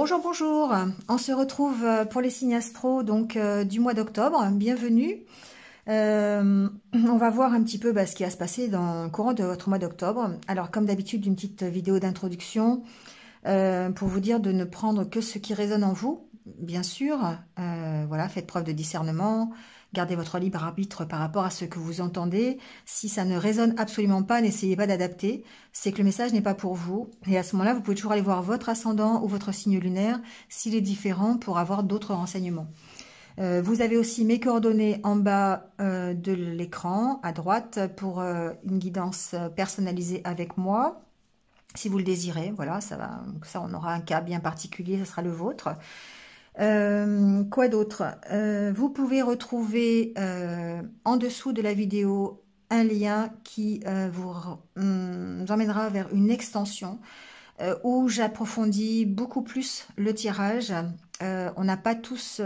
Bonjour, bonjour. On se retrouve pour les signes astro donc du mois d'octobre. Bienvenue. On va voir un petit peu ce qui va se passer dans le courant de votre mois d'octobre. Alors, comme d'habitude, une petite vidéo d'introduction pour vous dire de ne prendre que ce qui résonne en vous, bien sûr. Voilà, faites preuve de discernement. Gardez votre libre arbitre par rapport à ce que vous entendez. Si ça ne résonne absolument pas, n'essayez pas d'adapter. C'est que le message n'est pas pour vous. Et à ce moment-là, vous pouvez toujours aller voir votre ascendant ou votre signe lunaire s'il est différent pour avoir d'autres renseignements. Vous avez aussi mes coordonnées en bas de l'écran, à droite, pour une guidance personnalisée avec moi. Si vous le désirez, voilà, ça on aura un cas bien particulier, ce sera le vôtre. Quoi d'autre? Vous pouvez retrouver en dessous de la vidéo un lien qui vous emmènera vers une extension où j'approfondis beaucoup plus le tirage. On n'a pas tous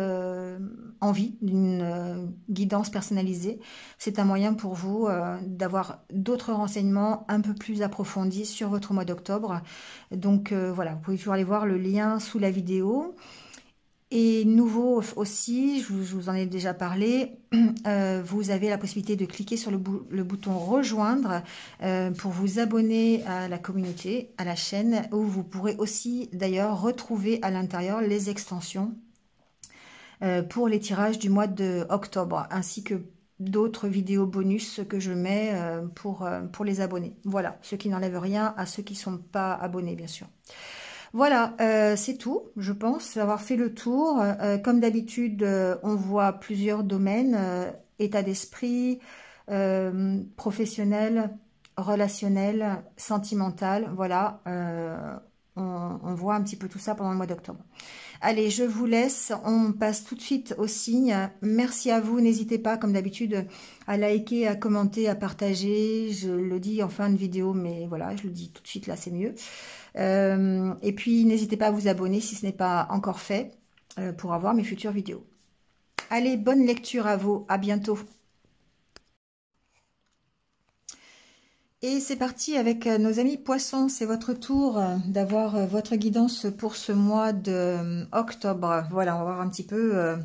envie d'une guidance personnalisée. C'est un moyen pour vous d'avoir d'autres renseignements un peu plus approfondis sur votre mois d'octobre. Donc voilà, vous pouvez toujours aller voir le lien sous la vidéo. Et nouveau aussi, je vous en ai déjà parlé, vous avez la possibilité de cliquer sur le bouton rejoindre pour vous abonner à la communauté, à la chaîne, où vous pourrez aussi d'ailleurs retrouver à l'intérieur les extensions pour les tirages du mois d'octobre, ainsi que d'autres vidéos bonus que je mets pour les abonnés. Voilà, ce qui n'enlève rien à ceux qui ne sont pas abonnés, bien sûr. Voilà, c'est tout, je pense avoir fait le tour. Comme d'habitude, on voit plusieurs domaines, état d'esprit, professionnel, relationnel, sentimental. Voilà, on voit un petit peu tout ça pendant le mois d'octobre. Allez, je vous laisse, on passe tout de suite aux signes. Merci à vous, n'hésitez pas, comme d'habitude, à liker, à commenter, à partager. Je le dis en fin de vidéo, mais voilà, je le dis tout de suite, là, c'est mieux. Et puis, n'hésitez pas à vous abonner si ce n'est pas encore fait pour avoir mes futures vidéos. Allez, bonne lecture à vous, à bientôt. Et c'est parti avec nos amis poissons, c'est votre tour d'avoir votre guidance pour ce mois d'octobre. Voilà, on va voir un petit peu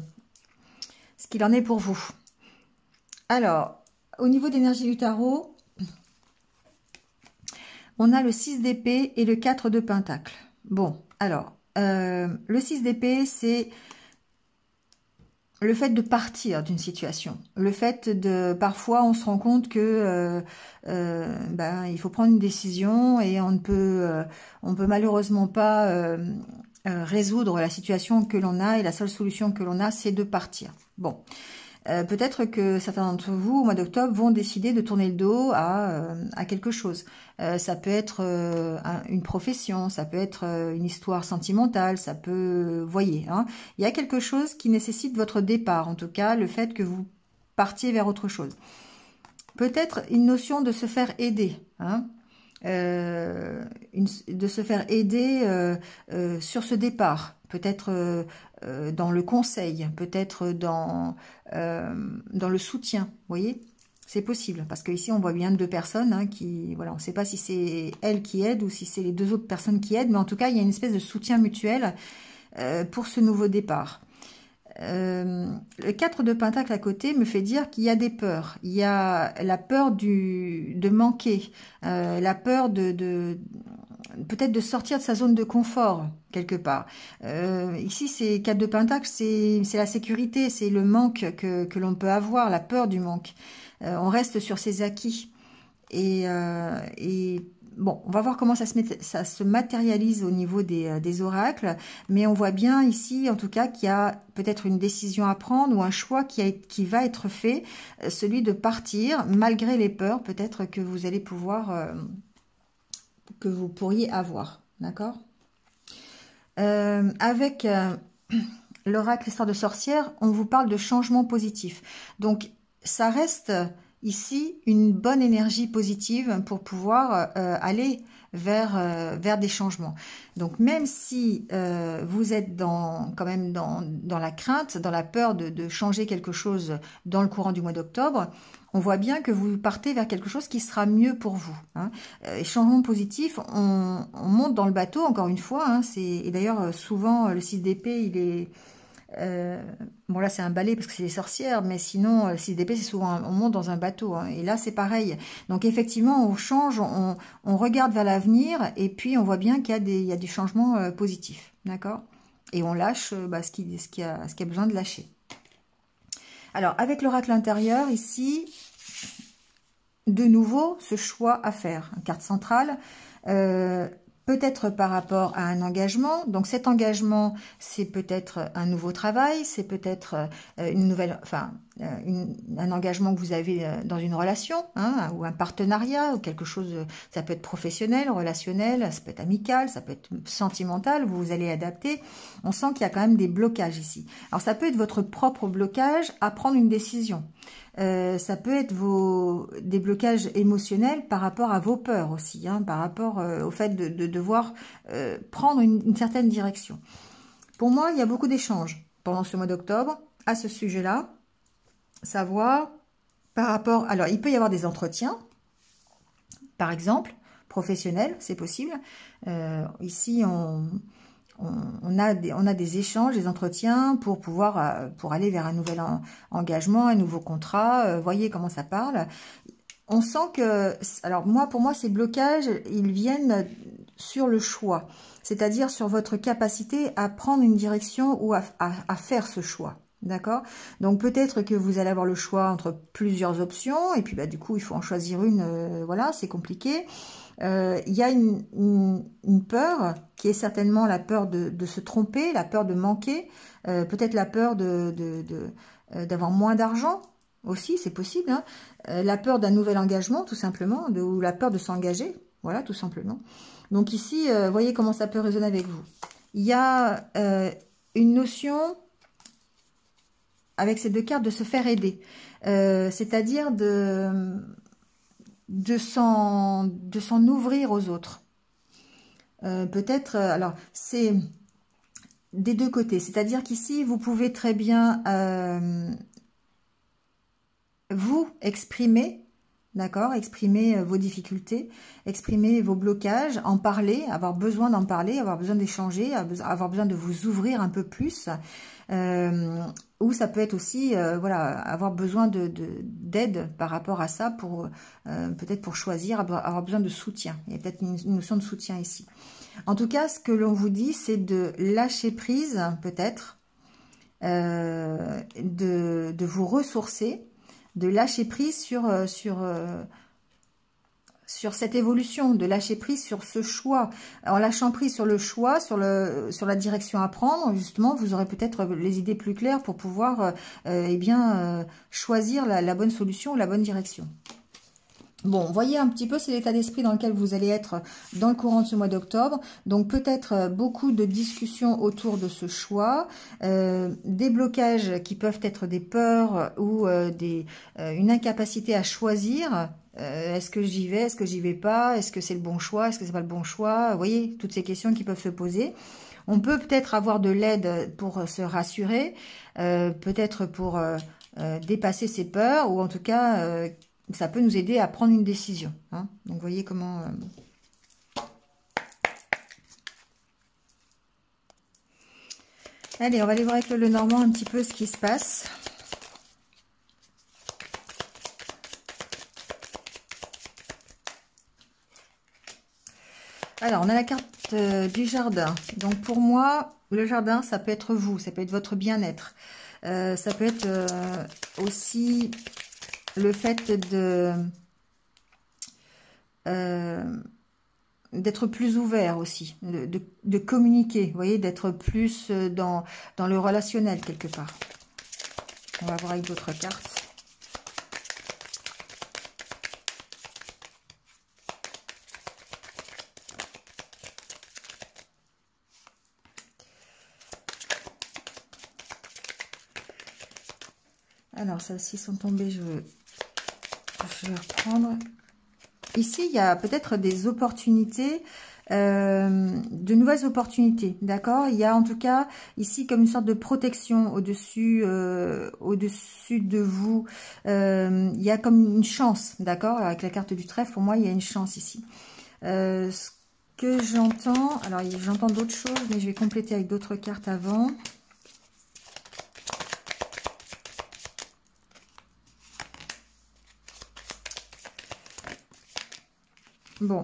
ce qu'il en est pour vous. Alors, au niveau d'énergie du tarot, on a le 6 d'épée et le 4 de pentacle. Bon, alors, le 6 d'épée, c'est le fait de partir d'une situation. Le fait de... Parfois, on se rend compte que il faut prendre une décision et on peut malheureusement pas résoudre la situation que l'on a et la seule solution que l'on a, c'est de partir. Bon. Peut-être que certains d'entre vous, au mois d'octobre, vont décider de tourner le dos à quelque chose. Ça peut être une profession, ça peut être une histoire sentimentale, ça peut... Voyez, hein, il y a quelque chose qui nécessite votre départ, en tout cas, le fait que vous partiez vers autre chose. Peut-être une notion de se faire aider, hein, de se faire aider sur ce départ. Peut-être dans le conseil, peut-être dans le soutien, vous voyez, c'est possible, parce qu'ici on voit bien deux personnes hein, qui, voilà, on ne sait pas si c'est elle qui aide ou si c'est les deux autres personnes qui aident, mais en tout cas il y a une espèce de soutien mutuel pour ce nouveau départ. Le 4 de pentacle à côté me fait dire qu'il y a des peurs. Il y a la peur de manquer, la peur peut-être de sortir de sa zone de confort quelque part. Ici, c'est 4 de pentacle, c'est la sécurité, c'est le manque que l'on peut avoir, la peur du manque. On reste sur ses acquis. Et bon, on va voir comment ça se matérialise au niveau des oracles, mais on voit bien ici, en tout cas, qu'il y a peut-être une décision à prendre ou un choix qui va être fait, celui de partir, malgré les peurs, peut-être que vous allez pouvoir, que vous pourriez avoir, d'accord? Avec l'oracle Histoire de sorcière, on vous parle de changement positif. Donc, ça reste... Ici, une bonne énergie positive pour pouvoir aller vers des changements. Donc, même si vous êtes quand même dans la crainte, dans la peur de changer quelque chose dans le courant du mois d'octobre, on voit bien que vous partez vers quelque chose qui sera mieux pour vous. Hein. Et changement positif, on monte dans le bateau, encore une fois. Hein, et d'ailleurs, souvent, le 6 d'épée, il est... bon, là, c'est un balai parce que c'est les sorcières, mais sinon, le 6 d'épée, c'est souvent... on monte dans un bateau. Hein, et là, c'est pareil. Donc, effectivement, on change, on regarde vers l'avenir, et puis on voit bien qu'il y a des changements positifs. D'accord? Et on lâche ce qui a besoin de lâcher. Alors, avec l'oracle intérieur, ici, de nouveau, ce choix à faire. Carte centrale, peut-être par rapport à un engagement. Donc, cet engagement, c'est peut-être un nouveau travail, c'est peut-être un engagement que vous avez dans une relation, hein, ou un partenariat, ou quelque chose, ça peut être professionnel, relationnel, ça peut être amical, ça peut être sentimental, vous allez adapter. On sent qu'il y a quand même des blocages ici. Alors, ça peut être votre propre blocage à prendre une décision. Ça peut être des blocages émotionnels par rapport à vos peurs aussi, hein, par rapport au fait de devoir prendre une certaine direction. Pour moi, il y a beaucoup d'échanges pendant ce mois d'octobre à ce sujet-là. Savoir par rapport... Alors, il peut y avoir des entretiens, par exemple, professionnels, c'est possible. Ici, on a des échanges, des entretiens pour aller vers un nouvel engagement, un nouveau contrat. Voyez comment ça parle. On sent que... Alors, pour moi, ces blocages, ils viennent sur le choix. C'est-à-dire sur votre capacité à prendre une direction ou à faire ce choix. D'accord? Donc peut-être que vous allez avoir le choix entre plusieurs options et puis du coup il faut en choisir une, voilà, c'est compliqué. Il y a une peur qui est certainement la peur de se tromper, la peur de manquer, peut-être la peur d'avoir moins d'argent aussi, c'est possible, hein. La peur d'un nouvel engagement tout simplement, ou la peur de s'engager, voilà, tout simplement. Donc ici, voyez comment ça peut résonner avec vous. Il y a une notion... avec ces deux cartes, de se faire aider. C'est-à-dire de s'en ouvrir aux autres. Peut-être, alors, c'est des deux côtés. C'est-à-dire qu'ici, vous pouvez très bien vous exprimer, d'accord, exprimer vos difficultés, exprimer vos blocages, en parler, avoir besoin d'en parler, avoir besoin d'échanger, avoir besoin de vous ouvrir un peu plus. Ou ça peut être aussi, voilà, avoir besoin d'aide par rapport à ça, peut-être pour choisir, avoir besoin de soutien. Il y a peut-être une notion de soutien ici. En tout cas, ce que l'on vous dit, c'est de lâcher prise, peut-être, de vous ressourcer, de lâcher prise sur cette évolution, de lâcher prise sur ce choix. En lâchant prise sur le choix, sur la direction à prendre, justement, vous aurez peut-être les idées plus claires pour pouvoir choisir la bonne solution ou la bonne direction. Bon, voyez un petit peu, c'est l'état d'esprit dans lequel vous allez être dans le courant de ce mois d'octobre. Donc peut-être beaucoup de discussions autour de ce choix, des blocages qui peuvent être des peurs ou une incapacité à choisir. Est-ce que j'y vais? Est-ce que j'y vais pas? Est-ce que c'est le bon choix? Est-ce que c'est pas le bon choix? Vous voyez, toutes ces questions qui peuvent se poser. On peut peut-être avoir de l'aide pour se rassurer, peut-être pour dépasser ses peurs, ou en tout cas, ça peut nous aider à prendre une décision. Hein. Donc, vous voyez comment... Allez, on va aller voir avec le Lenormand un petit peu ce qui se passe. Alors, on a la carte du jardin. Donc, pour moi, le jardin, ça peut être vous, ça peut être votre bien-être. Ça peut être aussi le fait d'être plus ouvert aussi, de communiquer, vous voyez, d'être plus dans le relationnel quelque part. On va voir avec d'autres cartes. Alors, celles-ci sont tombées, je vais reprendre. Ici, il y a peut-être des opportunités de nouvelles opportunités, d'accord? Il y a en tout cas ici comme une sorte de protection au-dessus de vous. Il y a comme une chance, d'accord? Avec la carte du trèfle, pour moi, il y a une chance ici. Ce que j'entends, alors j'entends d'autres choses, mais je vais compléter avec d'autres cartes avant. Bon,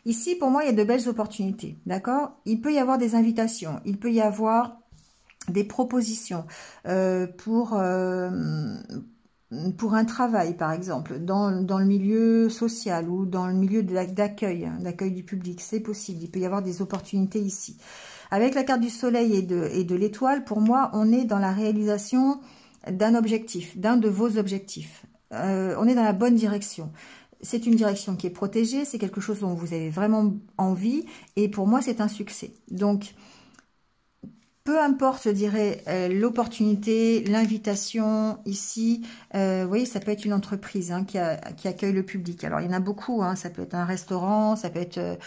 ici, pour moi, il y a de belles opportunités, d'accord? Il peut y avoir des invitations, il peut y avoir des propositions pour un travail, par exemple, dans le milieu social ou dans le milieu d'accueil du public, c'est possible. Il peut y avoir des opportunités ici. Avec la carte du soleil et de l'étoile, pour moi, on est dans la réalisation d'un objectif, d'un de vos objectifs. On est dans la bonne direction. C'est une direction qui est protégée, c'est quelque chose dont vous avez vraiment envie, et pour moi, c'est un succès. Donc, peu importe, je dirais, l'opportunité, l'invitation ici, vous voyez, ça peut être une entreprise hein, qui accueille le public. Alors, il y en a beaucoup, hein, ça peut être un restaurant, ça peut être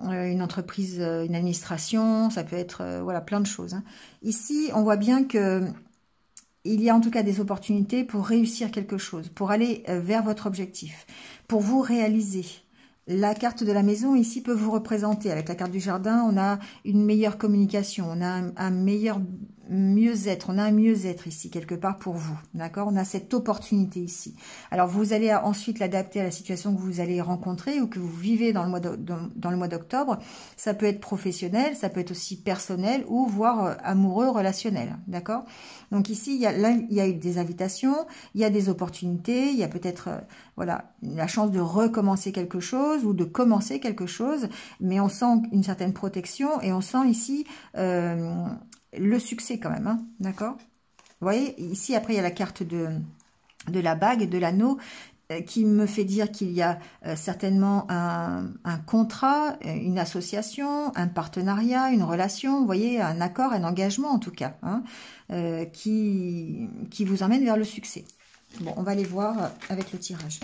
une entreprise, une administration, ça peut être, voilà, plein de choses. Hein. Ici, on voit bien que il y a en tout cas des opportunités pour réussir quelque chose, pour aller vers votre objectif, pour vous réaliser. La carte de la maison ici peut vous représenter. Avec la carte du jardin, on a une meilleure communication, on a un meilleur mieux-être, on a un mieux-être ici quelque part pour vous, d'accord? On a cette opportunité ici. Alors vous allez ensuite l'adapter à la situation que vous allez rencontrer ou que vous vivez dans le mois d'octobre. Ça peut être professionnel, ça peut être aussi personnel ou voire amoureux, relationnel, d'accord? Donc ici, il y a eu des invitations, il y a des opportunités, il y a peut-être voilà, la chance de recommencer quelque chose ou de commencer quelque chose, mais on sent une certaine protection et on sent ici le succès quand même, hein, d'accord? Vous voyez, ici, après, il y a la carte de la bague et de l'anneau qui me fait dire qu'il y a certainement un contrat, une association, un partenariat, une relation, vous voyez, un accord, un engagement en tout cas, hein, qui vous emmène vers le succès. Bon, on va aller voir avec le tirage.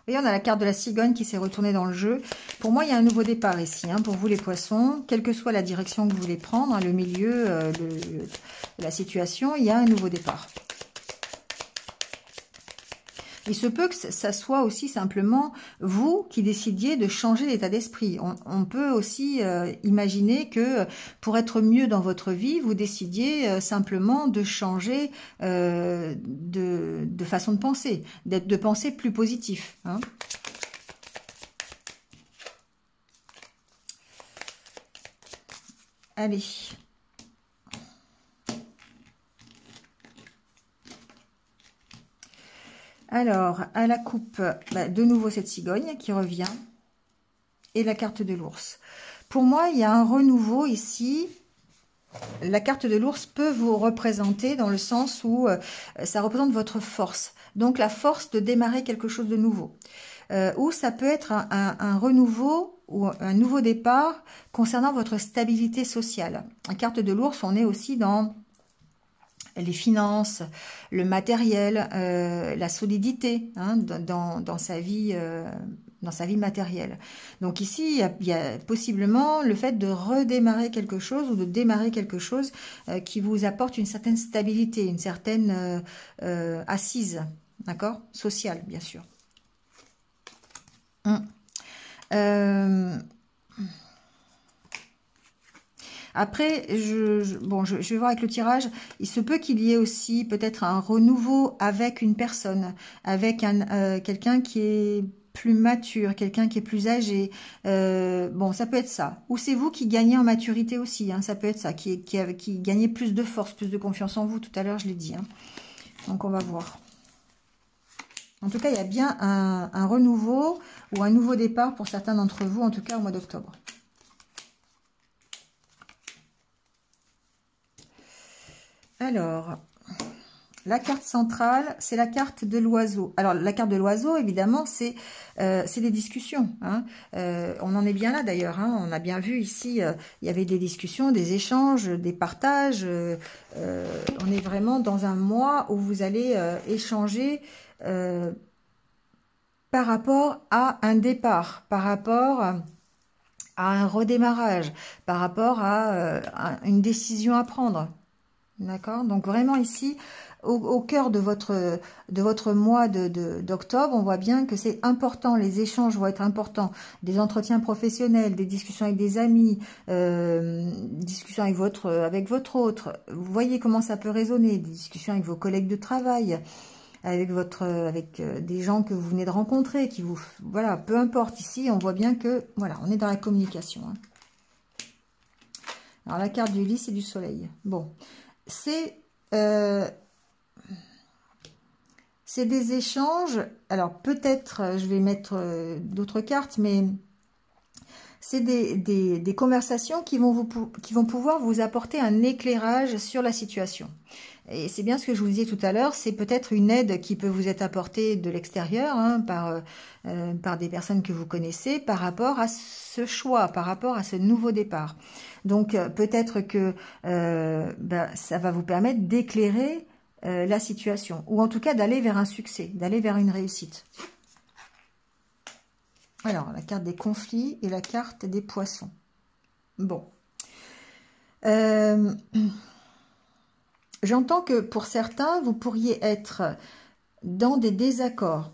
Vous voyez, on a la carte de la cigogne qui s'est retournée dans le jeu. Pour moi, il y a un nouveau départ ici, hein, pour vous les poissons. Quelle que soit la direction que vous voulez prendre, hein, le milieu, la situation, il y a un nouveau départ. Il se peut que ça soit aussi simplement vous qui décidiez de changer l'état d'esprit. On peut aussi imaginer que pour être mieux dans votre vie, vous décidiez simplement de changer de façon de penser, de penser plus positif. Hein. Allez. Alors, à la coupe, de nouveau cette cigogne qui revient. Et la carte de l'ours. Pour moi, il y a un renouveau ici. La carte de l'ours peut vous représenter dans le sens où ça représente votre force. Donc, la force de démarrer quelque chose de nouveau. Ou ça peut être un renouveau ou un nouveau départ concernant votre stabilité sociale. La carte de l'ours, on est aussi dans les finances, le matériel, la solidité hein, dans sa vie matérielle. Donc ici, il y a possiblement le fait de redémarrer quelque chose ou de démarrer quelque chose qui vous apporte une certaine stabilité, une certaine assise, d'accord, sociale, bien sûr. Après, je vais voir avec le tirage, il se peut qu'il y ait aussi peut-être un renouveau avec une personne, avec quelqu'un qui est plus mature, quelqu'un qui est plus âgé. Bon, ça peut être ça. Ou c'est vous qui gagnez en maturité aussi, hein, ça peut être ça, qui gagnez plus de force, plus de confiance en vous. Tout à l'heure, je l'ai dit. Hein. Donc, on va voir. En tout cas, il y a bien un renouveau ou un nouveau départ pour certains d'entre vous, en tout cas au mois d'octobre. Alors, La carte centrale, c'est la carte de l'oiseau. Alors, la carte de l'oiseau, évidemment, c'est des discussions. Hein. On en est bien là, d'ailleurs. Hein. On a bien vu ici, il y avait des discussions, des échanges, des partages. On est vraiment dans un mois où vous allez échanger par rapport à un départ, par rapport à un redémarrage, par rapport à une décision à prendre. D'accord? Donc vraiment ici, au cœur de votre mois d'octobre, on voit bien que c'est important, les échanges vont être importants, des entretiens professionnels, des discussions avec des amis, discussions avec votre autre. Vous voyez comment ça peut résonner, des discussions avec vos collègues de travail, avec des gens que vous venez de rencontrer, voilà, peu importe. Ici, on voit bien que, voilà, on est dans la communication. Hein. Alors, la carte du lys et du soleil. Bon, c'est des échanges. Alors, peut-être, je vais mettre d'autres cartes, mais c'est des conversations qui vont pouvoir vous apporter un éclairage sur la situation. Et c'est bien ce que je vous disais tout à l'heure, c'est peut-être une aide qui peut vous être apportée de l'extérieur, hein, par des personnes que vous connaissez, par rapport à ce choix, par rapport à ce nouveau départ. Donc peut-être que ça va vous permettre d'éclairer la situation, ou en tout cas d'aller vers un succès, d'aller vers une réussite. Alors, la carte des conflits et la carte des poissons. Bon. J'entends que pour certains, vous pourriez être dans des désaccords,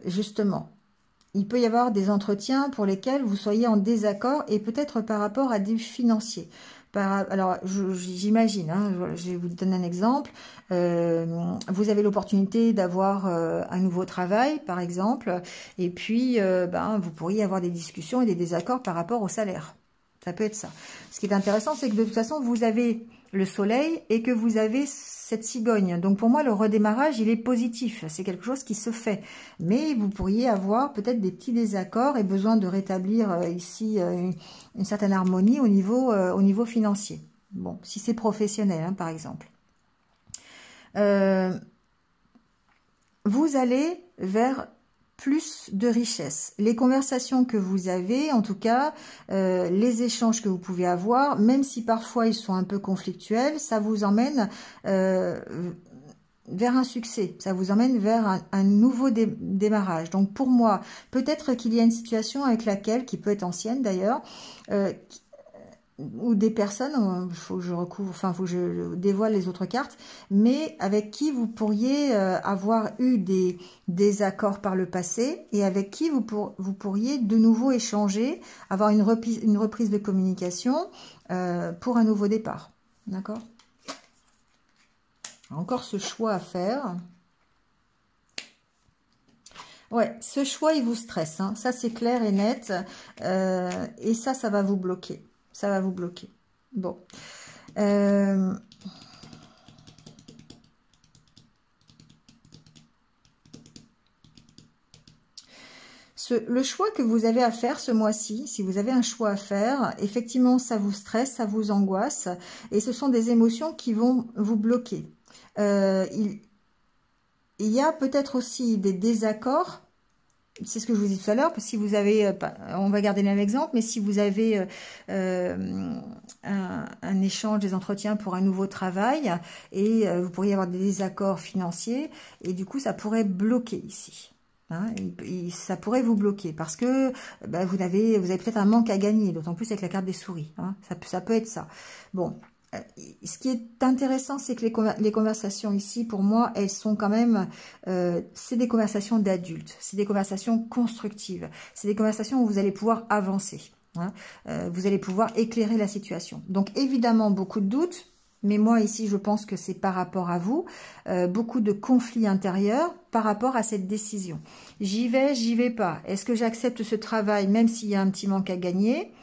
justement. Il peut y avoir des entretiens pour lesquels vous soyez en désaccord et peut-être par rapport à des financiers. Alors, j'imagine, hein, je vais vous donner un exemple. Vous avez l'opportunité d'avoir un nouveau travail, par exemple, et puis vous pourriez avoir des discussions et des désaccords par rapport au salaire. Ça peut être ça. Ce qui est intéressant, c'est que de toute façon, vous avez le soleil et que vous avez cette cigogne. Donc pour moi, le redémarrage, il est positif. C'est quelque chose qui se fait. Mais vous pourriez avoir peut-être des petits désaccords et besoin de rétablir ici une certaine harmonie au niveau financier. Bon, si c'est professionnel, hein, par exemple. Vous allez vers plus de richesse. Les conversations que vous avez, en tout cas, les échanges que vous pouvez avoir, même si parfois ils sont un peu conflictuels, ça vous emmène vers un succès, ça vous emmène vers un nouveau démarrage. Donc pour moi, peut-être qu'il y a une situation avec laquelle, qui peut être ancienne d'ailleurs, ou des personnes, il faut que je recouvre, enfin, faut que je dévoile les autres cartes, mais avec qui vous pourriez avoir eu des accords par le passé et avec qui vous pourriez de nouveau échanger, avoir une reprise de communication pour un nouveau départ. D'accord? Encore ce choix à faire. Ouais, ce choix, il vous stresse, hein. Ça, c'est clair et net. Et ça va vous bloquer. Ça va vous bloquer. Bon. Le choix que vous avez à faire ce mois-ci, si vous avez un choix à faire, effectivement, ça vous stresse, ça vous angoisse. Et ce sont des émotions qui vont vous bloquer. Il y a peut-être aussi des désaccords. C'est ce que je vous dis tout à l'heure, parce que si vous avez, on va garder le même exemple, mais si vous avez un échange, des entretiens pour un nouveau travail, et vous pourriez avoir des désaccords financiers, et du coup, ça pourrait bloquer ici. Hein, ça pourrait vous bloquer, parce que vous avez peut-être un manque à gagner, d'autant plus avec la carte des souris. Hein, ça peut être ça. Bon. Ce qui est intéressant, c'est que les conversations ici, pour moi, elles sont quand même, c'est des conversations d'adultes, c'est des conversations constructives, c'est des conversations où vous allez pouvoir avancer, hein, vous allez pouvoir éclairer la situation. Donc évidemment, beaucoup de doutes, mais moi ici, je pense que c'est par rapport à vous, beaucoup de conflits intérieurs par rapport à cette décision. J'y vais pas. Est-ce que j'accepte ce travail, même s'il y a un petit manque à gagner ?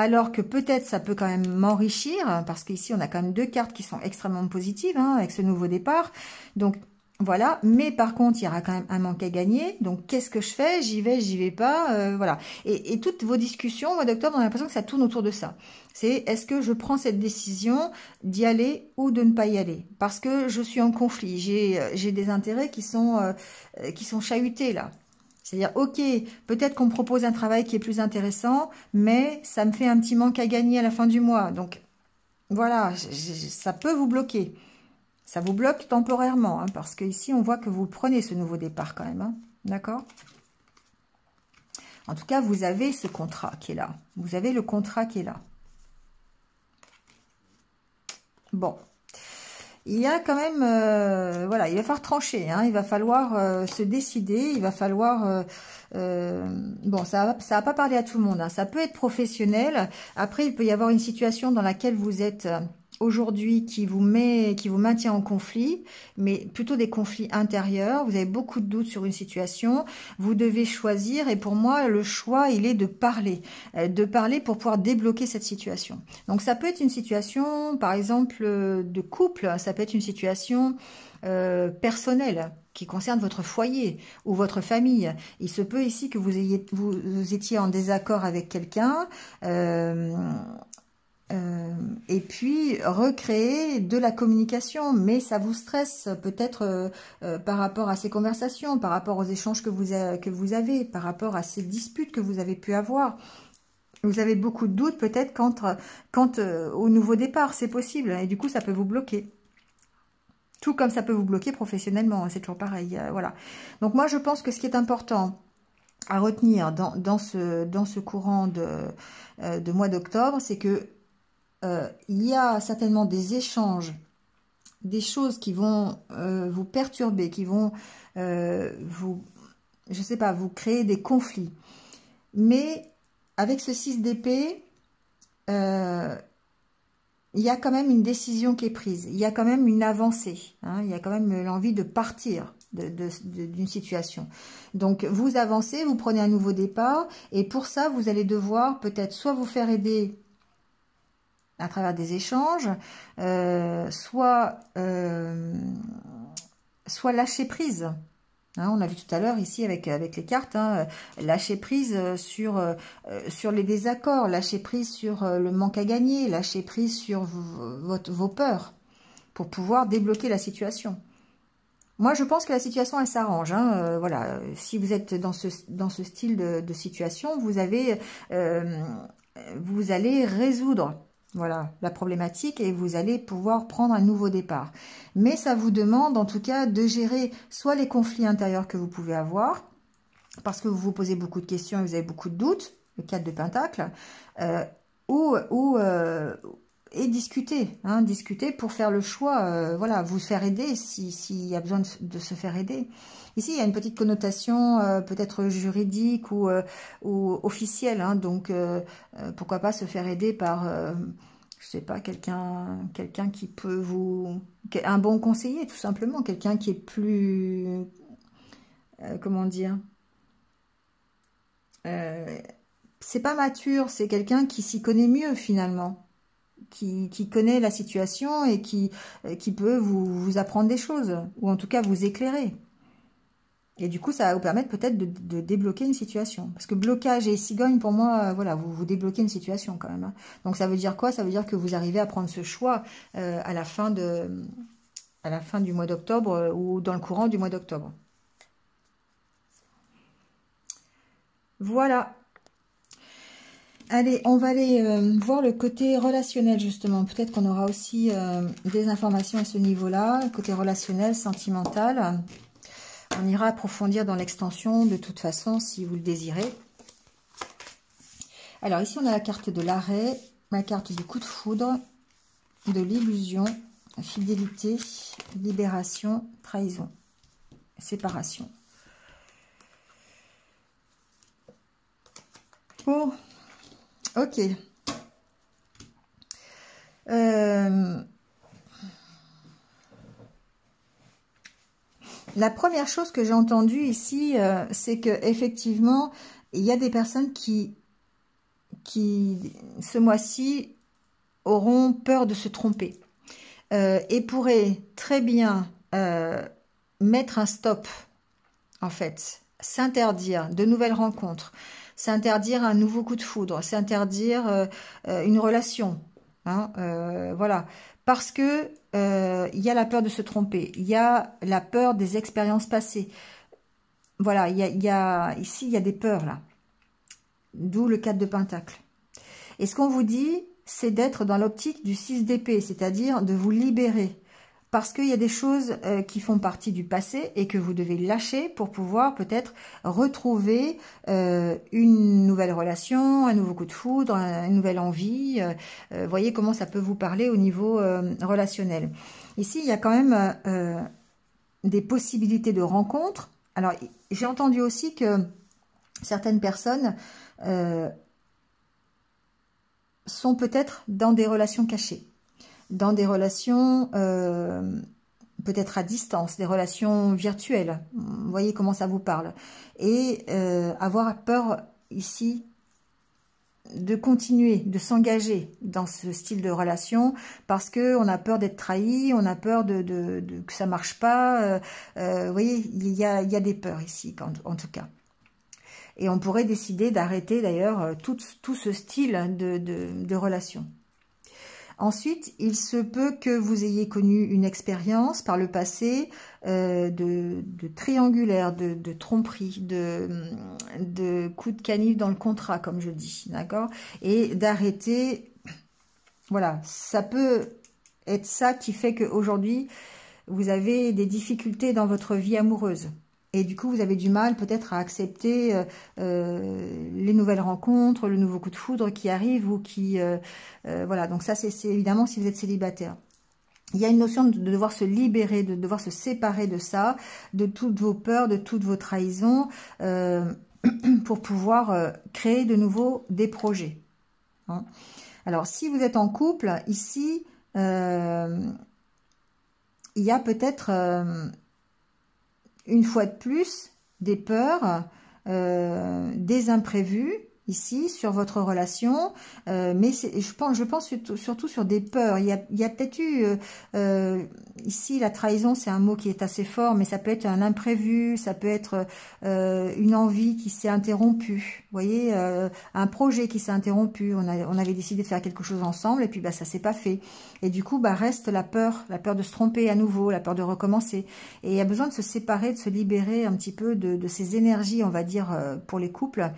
Alors que peut-être ça peut quand même m'enrichir, parce qu'ici on a quand même deux cartes qui sont extrêmement positives, hein, avec ce nouveau départ. Donc Voilà, mais par contre, il y aura quand même un manque à gagner. Donc, qu'est-ce que je fais? J'y vais pas, voilà. Et toutes vos discussions au mois d'octobre, on a l'impression que ça tourne autour de ça. C'est est-ce que je prends cette décision d'y aller ou de ne pas y aller? Parce que je suis en conflit. J'ai des intérêts qui sont chahutés là. C'est-à-dire, ok, peut-être qu'on me propose un travail qui est plus intéressant, mais ça me fait un petit manque à gagner à la fin du mois. Donc, voilà, ça peut vous bloquer. Ça vous bloque temporairement, hein, parce qu'ici, on voit que vous prenez ce nouveau départ quand même. Hein, d'accord? En tout cas, vous avez ce contrat qui est là. Vous avez le contrat qui est là. Bon. Il y a quand même... voilà, il va falloir trancher. Hein, il va falloir se décider. Il va falloir... bon, ça va pas parler à tout le monde. Hein, ça peut être professionnel. Après, il peut y avoir une situation dans laquelle vous êtes... aujourd'hui qui vous maintient en conflit, mais plutôt des conflits intérieurs. Vous avez beaucoup de doutes sur une situation. Vous devez choisir, et pour moi, le choix, il est de parler pour pouvoir débloquer cette situation. Donc, ça peut être une situation, par exemple, de couple. Ça peut être une situation personnelle qui concerne votre foyer ou votre famille. Il se peut ici que vous étiez en désaccord avec quelqu'un. Et puis recréer de la communication, mais ça vous stresse peut-être par rapport à ces conversations, par rapport aux échanges que vous avez, par rapport à ces disputes que vous avez pu avoir. Vous avez beaucoup de doutes peut-être quant au nouveau départ, c'est possible, et du coup ça peut vous bloquer. Tout comme ça peut vous bloquer professionnellement, c'est toujours pareil. Voilà. Donc moi je pense que ce qui est important à retenir dans ce courant de mois d'octobre, c'est que il y a certainement des échanges, des choses qui vont vous perturber, qui vont je sais pas, vous créer des conflits. Mais avec ce 6 d'épée, il y a quand même une décision qui est prise. Il y a quand même une avancée. Hein, il y a quand même l'envie de partir d'une situation. Donc, vous avancez, vous prenez un nouveau départ. Et pour ça, vous allez devoir peut-être soit vous faire aider à travers des échanges, soit lâcher prise. Hein, on a vu tout à l'heure ici avec les cartes, hein, lâcher prise sur les désaccords, lâcher prise sur le manque à gagner, lâcher prise sur vos peurs pour pouvoir débloquer la situation. Moi, je pense que la situation, elle s'arrange. Hein, voilà, si vous êtes dans ce style de situation, vous allez résoudre la problématique et vous allez pouvoir prendre un nouveau départ. Mais ça vous demande en tout cas de gérer soit les conflits intérieurs que vous pouvez avoir, parce que vous vous posez beaucoup de questions et vous avez beaucoup de doutes, le 4 de Pentacle, et discuter, hein, discuter pour faire le choix, voilà, vous faire aider s'il y a besoin de se faire aider. Ici, il y a une petite connotation peut-être juridique ou officielle, hein, donc pourquoi pas se faire aider par, je sais pas, quelqu'un qui peut un bon conseiller, tout simplement, quelqu'un qui est plus, comment dire, c'est pas mature, c'est quelqu'un qui s'y connaît mieux finalement. Qui connaît la situation et qui peut vous apprendre des choses, ou en tout cas vous éclairer. Et du coup, ça va vous permettre peut-être de débloquer une situation. Parce que blocage et cigogne, pour moi, voilà, vous débloquez une situation quand même. Hein. Donc ça veut dire quoi? Ça veut dire que vous arrivez à prendre ce choix à la fin du mois d'octobre ou dans le courant du mois d'octobre. Voilà. Allez, on va aller voir le côté relationnel, justement. Peut-être qu'on aura aussi des informations à ce niveau-là, le côté relationnel, sentimental. On ira approfondir dans l'extension, de toute façon, si vous le désirez. Alors, ici, on a la carte de l'arrêt, la carte du coup de foudre, de l'illusion, fidélité, libération, trahison, séparation. Oh. Ok. La première chose que j'ai entendue ici, c'est que effectivement, il y a des personnes qui ce mois-ci, auront peur de se tromper et pourraient très bien mettre un stop, en fait, s'interdire de nouvelles rencontres, s'interdire un nouveau coup de foudre, s'interdire une relation, hein, voilà, parce que il y a la peur de se tromper, il y a la peur des expériences passées, voilà, ici il y a des peurs là, d'où le 4 de Pentacle. Et ce qu'on vous dit, c'est d'être dans l'optique du 6 d'épée, c'est-à-dire de vous libérer. Parce qu'il y a des choses qui font partie du passé et que vous devez lâcher pour pouvoir peut-être retrouver une nouvelle relation, un nouveau coup de foudre, une nouvelle envie. Voyez comment ça peut vous parler au niveau relationnel. Ici, il y a quand même des possibilités de rencontres. Alors, j'ai entendu aussi que certaines personnes sont peut-être dans des relations cachées, dans des relations peut-être à distance, des relations virtuelles. Vous voyez comment ça vous parle. Et avoir peur ici de continuer, de s'engager dans ce style de relation parce qu'on a peur d'être trahi, on a peur que ça marche pas. Vous voyez, il y a des peurs ici, en tout cas. Et on pourrait décider d'arrêter d'ailleurs tout ce style de relation. Ensuite, il se peut que vous ayez connu une expérience par le passé de triangulaire, de tromperie, de coup de canif dans le contrat, comme je dis, d'accord? Et d'arrêter, voilà, ça peut être ça qui fait qu'aujourd'hui, vous avez des difficultés dans votre vie amoureuse. Et du coup, vous avez du mal peut-être à accepter les nouvelles rencontres, le nouveau coup de foudre qui arrive ou qui... voilà, donc ça, c'est évidemment si vous êtes célibataire. Il y a une notion de devoir se libérer, de devoir se séparer de ça, de toutes vos peurs, de toutes vos trahisons, pour pouvoir créer de nouveau des projets. Hein. Alors, si vous êtes en couple, ici, il y a peut-être... une fois de plus, des peurs, des imprévus, ici, sur votre relation, mais je pense surtout sur des peurs. Il y a peut-être eu, ici, la trahison, c'est un mot qui est assez fort, mais ça peut être un imprévu, ça peut être une envie qui s'est interrompue, vous voyez, un projet qui s'est interrompu, on avait décidé de faire quelque chose ensemble, et puis bah, ça s'est pas fait. Et du coup, bah, reste la peur de se tromper à nouveau, la peur de recommencer. Et il y a besoin de se séparer, de se libérer un petit peu de ces énergies, on va dire, pour les couples,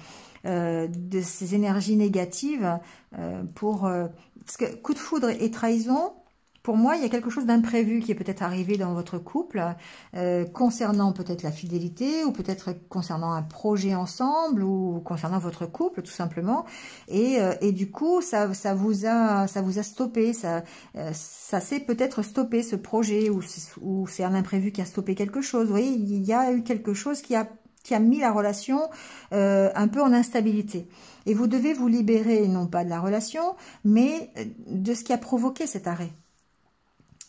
de ces énergies négatives parce que coup de foudre et trahison, pour moi, il y a quelque chose d'imprévu qui est peut-être arrivé dans votre couple, concernant peut-être la fidélité, ou peut-être concernant un projet ensemble, ou concernant votre couple, tout simplement. Et du coup, ça vous a stoppé, ça s'est peut-être stoppé, ce projet, ou c'est un imprévu qui a stoppé quelque chose. Vous voyez, il y a eu quelque chose qui a mis la relation un peu en instabilité. Et vous devez vous libérer, non pas de la relation, mais de ce qui a provoqué cet arrêt.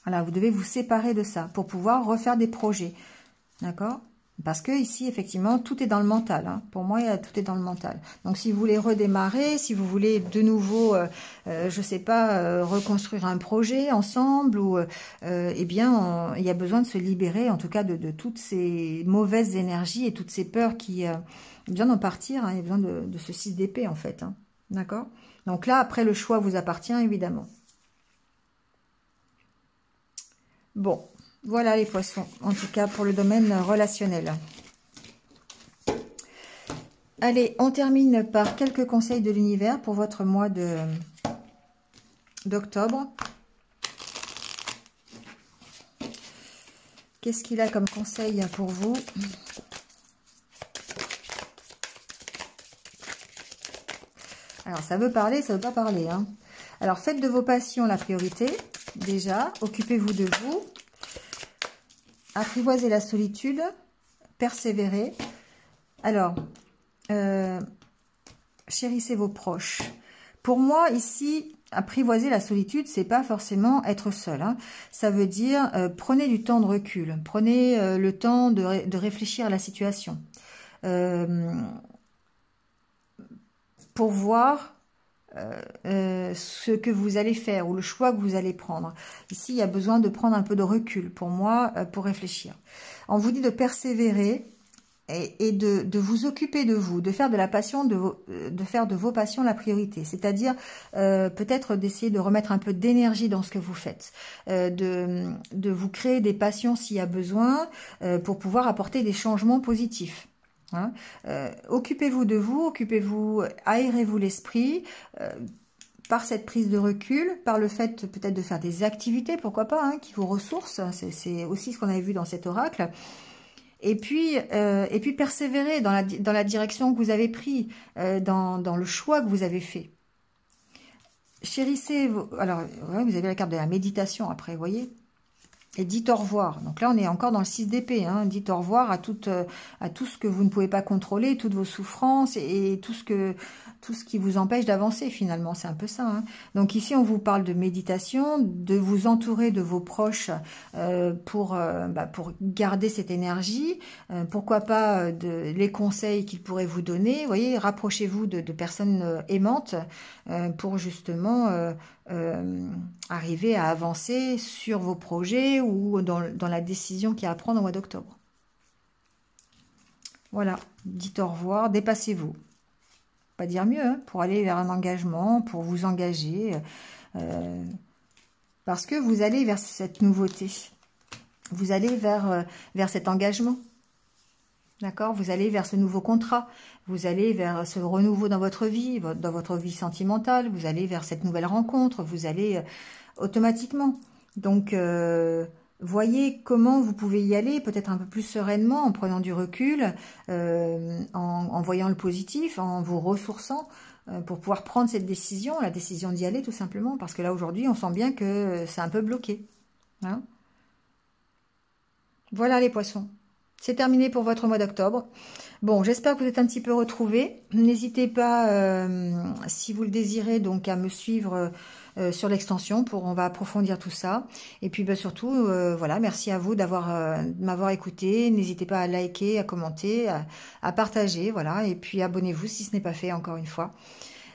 Voilà, vous devez vous séparer de ça pour pouvoir refaire des projets. D'accord? Parce que ici, effectivement, tout est dans le mental. Hein. Pour moi, tout est dans le mental. Donc, si vous voulez redémarrer, si vous voulez de nouveau, je sais pas, reconstruire un projet ensemble, ou eh bien, il y a besoin de se libérer, en tout cas, de toutes ces mauvaises énergies et toutes ces peurs qui... il y a besoin d'en partir, hein, il y a besoin de ce 6 d'épée, en fait. Hein. D'accord? Donc là, après, le choix vous appartient, évidemment. Bon, voilà les poissons, en tout cas pour le domaine relationnel. Allez, on termine par quelques conseils de l'univers pour votre mois d'octobre. Qu'est-ce qu'il a comme conseil pour vous? Alors, ça veut parler, ça veut pas parler. Hein. Alors, faites de vos passions la priorité. Déjà, occupez-vous de vous, apprivoisez la solitude, persévérez. Alors, chérissez vos proches. Pour moi, ici, apprivoiser la solitude, c'est pas forcément être seul. Hein. Ça veut dire, prenez du temps de recul, prenez le temps de réfléchir à la situation. Pour voir ce que vous allez faire ou le choix que vous allez prendre. Ici, il y a besoin de prendre un peu de recul pour moi, pour réfléchir. On vous dit de persévérer et de vous occuper de vous, de faire de la passion, de faire de vos passions la priorité. C'est-à-dire peut-être d'essayer de remettre un peu d'énergie dans ce que vous faites, de vous créer des passions s'il y a besoin pour pouvoir apporter des changements positifs. Hein. Occupez-vous de vous, occupez-vous, aérez-vous l'esprit par cette prise de recul, par le fait peut-être de faire des activités, pourquoi pas, hein, qui vous ressourcent. C'est aussi ce qu'on avait vu dans cet oracle. Et puis persévérer dans la direction que vous avez prise, dans le choix que vous avez fait. Chérissez alors, ouais, vous avez la carte de la méditation après, vous voyez. Et dites au revoir. Donc là, on est encore dans le 6 d'épée. Hein. Dites au revoir à tout ce que vous ne pouvez pas contrôler, toutes vos souffrances et tout ce qui vous empêche d'avancer finalement. C'est un peu ça. Hein. Donc ici, on vous parle de méditation, de vous entourer de vos proches pour garder cette énergie. Pourquoi pas les conseils qu'ils pourraient vous donner. Vous voyez, rapprochez-vous de personnes aimantes pour justement... arriver à avancer sur vos projets ou dans la décision qu'il y a à prendre au mois d'octobre. Voilà, dites au revoir, dépassez-vous. Pas dire mieux, hein, pour aller vers un engagement, pour vous engager, parce que vous allez vers cette nouveauté. Vous allez vers cet engagement. D'accord? Vous allez vers ce nouveau contrat, vous allez vers ce renouveau dans votre vie sentimentale, vous allez vers cette nouvelle rencontre, vous allez automatiquement. Donc, voyez comment vous pouvez y aller, peut-être un peu plus sereinement, en prenant du recul, en voyant le positif, en vous ressourçant, pour pouvoir prendre cette décision, la décision d'y aller tout simplement, parce que là aujourd'hui, on sent bien que c'est un peu bloqué. Hein? Voilà les poissons. C'est terminé pour votre mois d'octobre. Bon, j'espère que vous êtes un petit peu retrouvés. N'hésitez pas, si vous le désirez, donc à me suivre sur l'extension. On va approfondir tout ça. Et puis surtout, voilà, merci à vous de m'avoir écouté. N'hésitez pas à liker, à commenter, à partager, voilà. Et puis abonnez-vous si ce n'est pas fait, encore une fois.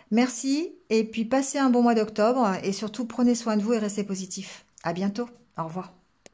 Merci. Et puis passez un bon mois d'octobre. Et surtout, prenez soin de vous et restez positifs. À bientôt. Au revoir.